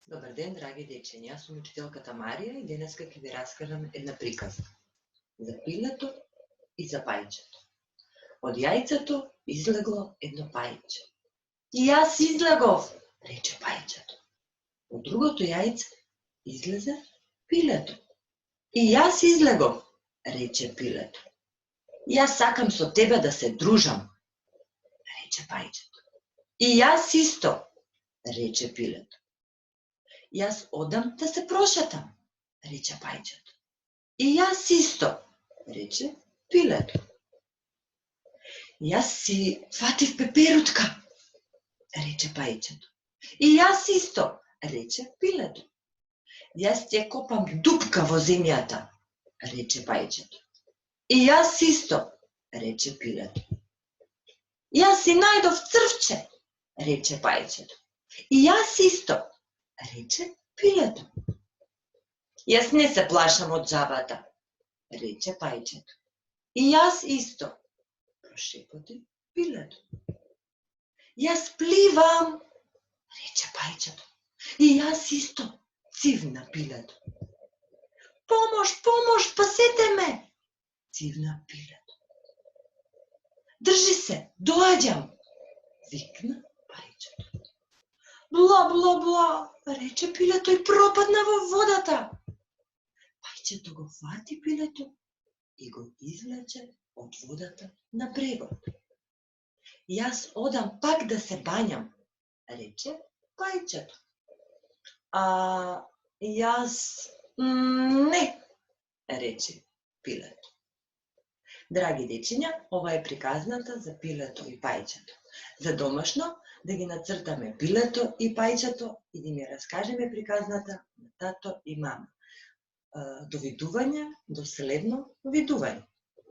Добар ден, драги дечиња, јас сум учителката Марија и денеска ќе ви раскажам една приказка за пилето и за пајчето. Од јајцето излегло едно пајче. И јас излегов, рече пајчето. Од другото јајце излезе пилето. И јас излегов, рече пилето. Јас сакам со тебе да се дружам, рече пајчето. И јас исто, рече пилето. Јас одам да се прошетам, рече пајчето. И јас исто, рече пилето. Јас си фатив пеперутка, рече пајчето. И јас исто, рече пилето. Јас ќе копам дупка во земјата, рече пајчето. И јас исто, рече пилето. Јас си најдов црвче, рече пајчето. И јас исто, рече пилето. Јас не се плашам од џабата, рече пајчето. И јас исто, прошепоти пилето. Јас пливам, рече пајчето. И јас исто, цивна пилето. Помош, помош, спасете ме, цивна пилето. Држи се, доаѓам, викна пајчето. Бла, бла, бла, рече пилето и пропадна во водата. Пајчето го фати пилето и го извлече од водата на брегот. Јас одам пак да се бањам, рече пајчето. А јас не, рече пилето. Драги дечиња, ова е приказната за пилето и пајчето. За домашно да ги нацртаме пилето и пајчето и да ми раскажеме приказната на тато и мама. До видување, до следно видување.